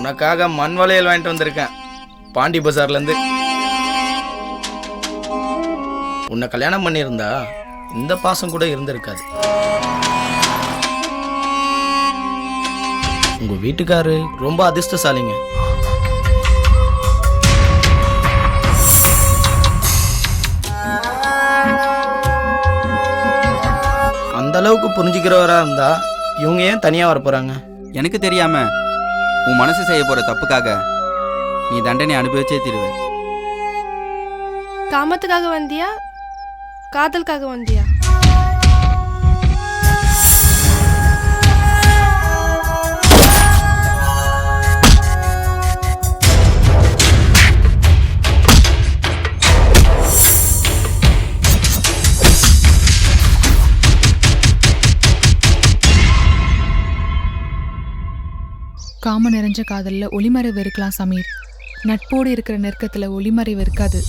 உனக்காக மண் வளையல் வாங்கிட்டு வந்திருக்கேன் பாண்டி பஜார்லேருந்து. உன்னை கல்யாணம் பண்ணியிருந்தா இந்த பாசம் கூட இருந்திருக்காது. உங்க வீட்டுக்காரு ரொம்ப அதிர்ஷ்டசாலிங்க. அந்த அளவுக்கு புரிஞ்சுக்கிறவரா இருந்தா இவங்க ஏன் தனியா வர போறாங்க? எனக்கு தெரியாம உன் மனசு செய்ய போற தப்புக்காக நீ தண்டனை அனுபவிச்சே தீருவே. காமத்துக்காக வந்தியா காதலுக்காக வந்தியா? காம நிறைஞ்ச காதல்ல ஒளிமறைவு இருக்கலாம் சமீர். நட்போடு இருக்கிற நெருக்கத்துல ஒளிமறைவு இருக்காது.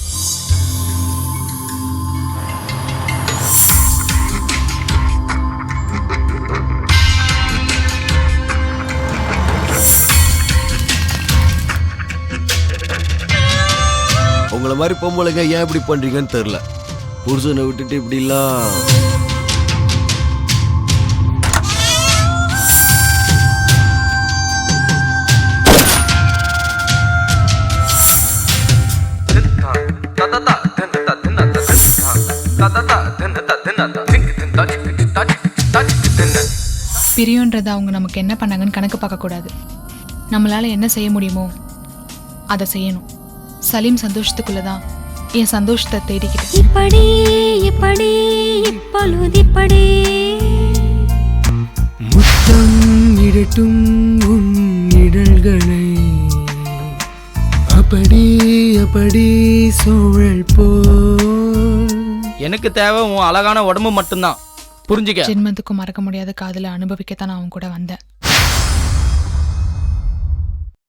உங்களை மாதிரி பொம்பளைங்க ஏன் இப்படி பண்றீங்கன்னு தெரியல. புருஷனை விட்டுட்டு இப்படிலாம் பிரியோன்றதை அவங்க நமக்கு என்ன பண்ணாங்கன்னு கணக்கு பார்க்க கூடாது. நம்மளால என்ன செய்ய முடியுமோ அதை செய்யணும். சலீம் சந்தோஷத்துக்குள்ளதான் என் சந்தோஷத்தை தேடிக்கிட்டு இப்படி இப்படி இப்பொழுதிப்படி முத்தம் இடட்டும் உன் இடல்களை அப்படி அப்படி சூழல் போல். எனக்கு தேவை உன் அழகான உடம்பு மட்டும்தான். புரிஞ்சுக்க. ஜென்மத்துக்கும் மறக்க முடியாத காதலை அனுபவிக்கத்தான் நான் அவன் கூட வந்தேன்.